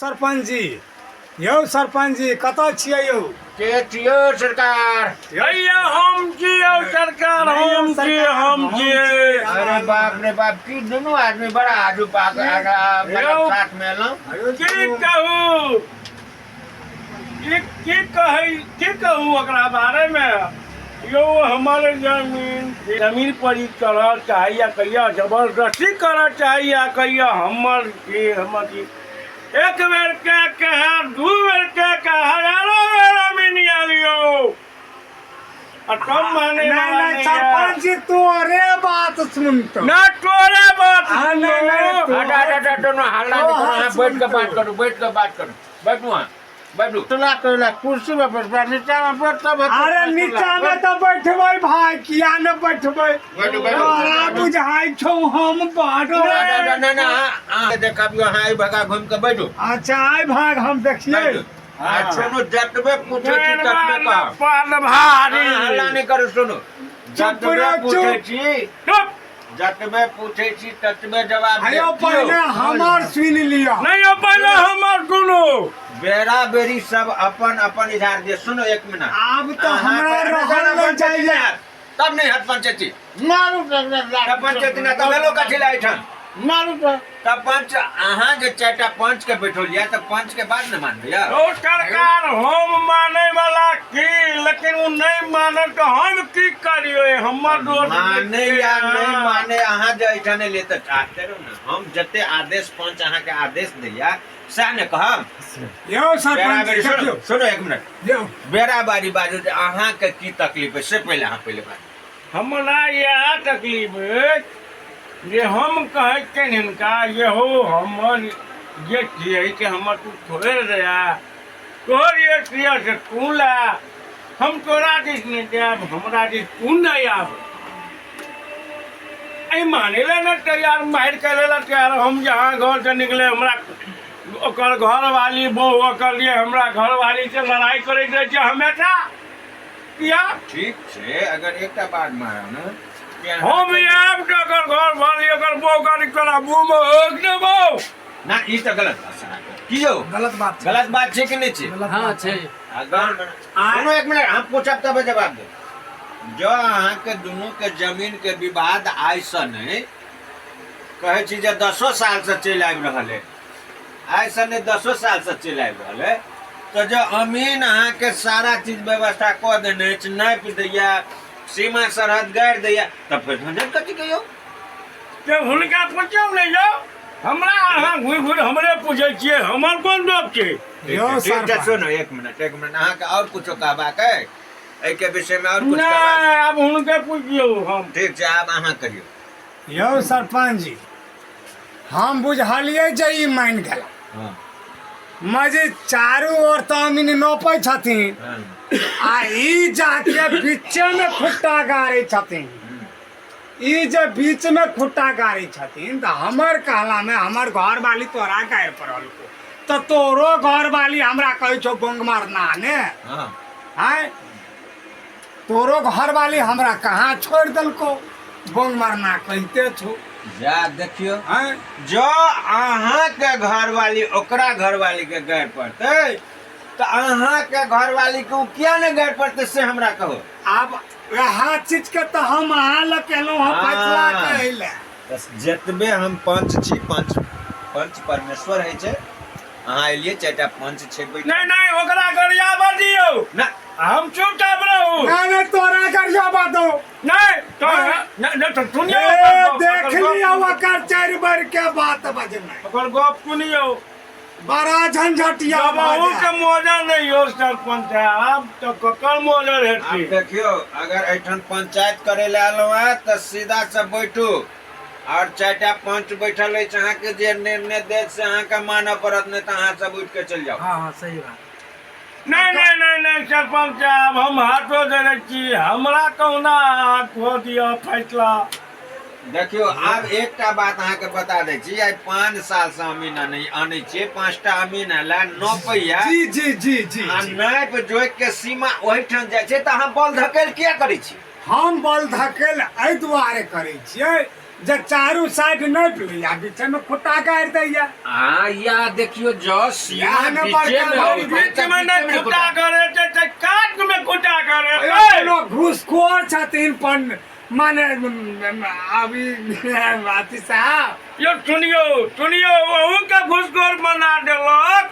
सरपंच जी सरपंच जी कतऽ छियै यौ के छियो सरकार? भैया हम जियो सरकार हम जिए। अरे बाप रे बाप, की दोनों आदमी बड़ा आजू पाक मतलब साथ में एलौं। की कहूँ की कहूँ ओकरा बारे में यो हमारे जमीन पर ही करऽ चाहिए कहिया जबरदस्ती करऽ चाहिए कहिया हमर की एक बेर के कहा दू बेर के कहा हजारों बेर जमीन लियो और कम माने नहीं सरपंच जी तोरे बात सुनतो ना तोरे बात हटा दोनों हल्ला नहीं करो, यहाँ बैठ के बात करो, बैठो वहाँ बैठो। तुला कुर्सी में बैठ, नीचा में बैठ तब। अरे नीचा में तो बैठबै भाई, किया न बैठबै? तोरा बुझाई छौ हम बाड़ो। ना देखबियो, हाँ आई भगा घूम के बैठो। अच्छा आई भाग हम देखिए। सुनो, जतबे पूछे छी ततबे कह। पाल भारी हल्ला नहीं करो, सुनो जतबे पूछे छी चुप जतबे पूछे छी ततबे जवाब आयो दियो। पहले हमार सुन लिया। नहीं हो पहले हमार सुनो। बेरा बेरी सब अपन अपन इधर दे। सुनो एक मिनट, अब तो हमरा रहल नहीं चाहिए। तब नहीं हट पंचायती मारू तब पंचायती ना तब हेलो का खिलाई ठन मारू तब पंच अहाँ जे चारटा पंच के बैठोलिया तब पंच के बाद न मानबे या। ओ सरकार हम माने वाला की, लेकिन वो नहीं माने तो हम की करियो? हमर दोस्त माने या नहीं माने, अहाँ जे ऐठने ले त चाहते रहो ना, हम जते आदेश पंच अहाँ के आदेश दैया सैह ने कहब। यो सरपंच बेरा देखियो। सुनो एक मिनट, यो बेरा बारी बाजू जे अहाँ के की तकलीफ है से पहले अहाँ पहले बात। हमरा यह तकलीफ है जे हम कहे के हिनका ये हो हमर ये छिए कि हमर तू थोड़े रहा तोहर ये क्रिया से तू ला, हम तोरा दिस नहीं देब, हमरा दिस तू नहीं आब। आई माने ला न तैयार, मार के लेला तैयार। हम जहाँ घर से निकले हमरा ओकर घर वाली बहू ओकर लिए हमरा घर वाली से लड़ाई करे छै हमेशा। किया ठीक छे, अगर एकटा बात मानो ना कि हम आब के अगर घर वाली अगर बहू गाड़ी करा मुंह में होक देबो ना, ई त गलत बात है। की हो गलत बात छे कि नहीं छे? हाँ छे। अगर सुनो एक मिनट, हम पूछब तब जवाब दे। जो अहाँ के दोनों के जमीन के विवाद आइ से नहीं कहे छी जे 10 साल से चल आबि रहल है, आइ से नहीं 10 साल से चल आबि रहल है, तो जो अमीन अहाँ के सारा चीज व्यवस्था क देने छ, नापि दैया, सीमा सरहद गाड़ि दैया, तब फिर झंझट कथी कहियो? जब हुनका पूछो नहीं जाओ हमरा अहाँ घुर हमरे पूछे छिए, हमर कोन दोष छै? यो ठीक है, सरपंच सुनो एक मिनट अहाँ के और कुछो कहबाक है एहि के विषय में? और कुछ कहबाक? नहीं अब हुनके पूछियो हम। ठीक है, आब अहाँ कहियो। यो सरपंच जी हम बुझलिए जे ई मान गेला। हाँ मजे चारू ओर तो अमीन नोपै छथिन, आ ई जाके बीचे में खुट्टा गाड़े छथिन। ई जे बीच में खुट्टा गाड़े छथिन तो हमर कहला में हमर घर वाली तोरा गाड़ पड़ल को, तो तोरो घर वाली हमरा कहे छो बंग मारना ने। हाँ हैं तोरो घर वाली हमरा कहाँ छोड़ दलको बंग मारना कहते छो? जा देखियो, हैं जो अहाँ के घरवाली ओकरा घरवाली के गाड़ पड़ते तो अहाँ के घरवाली के उ किया ने गाड़ पड़ते से हमरा कहो। अब वह चीज के तो हम अहाँ लग कहलहुँ हम फैसला हाँ। कहले। बस जतबे हम पंच छी, पंच परमेश्वर है छे, अहाँ एलिए चारटा पंच छे बैठ। नहीं ओकरा गरिया बा दियो ना हम चुपचाप रहू। नहीं तोरा करिया बातो नहीं तो सुनियो देख लिया वकर 4 बार के बात बजना ओकर गप सुनियो। बड़ा झंझटिया बहू के मौजा नहीं हो सरपंच साहब, तो ककर मौजा अब रहती? देखियो, अगर ऐठन पंचायत करे ले आलो है तो सीधा से बैठू, और 4टा पंच बैठल है, अहाँ के जे निर्णय दे से अहाँ के मानऽ पड़त, नहीं तो अहाँ सब उठ के चल जाओ। हाँ सही बात। नहीं सरपंच साहब हम हाथों दे छी, हमरा कहुना हाथ हो दिया फैसला। देखियो, आब एकटा बात अहाँ के बता दे छी, आई 5 साल से अमीन नहीं आने छे, 5टा अमीन ला 9 पैया जी जी जी जी आ नाप जोइक के सीमा ओहिठाम जाय छे, त अहाँ बल धकेल किया करै छी? हम बल धकेल एहि दुआरे करै छियै जे चारू साइड नहीं पिलिया बीच में खुट्टा गाड़ दैया हाँ या देखियो जो सीमा यहाँ न बीचे में बड़का हो बड़ी गई, बीच में बीचे नहीं खुटा करे ते काट में खुटा करे एनो घुसखोर छथिन पन माने अभी अथी साहब यो सुनियो वहू के घुसखोर बना देलक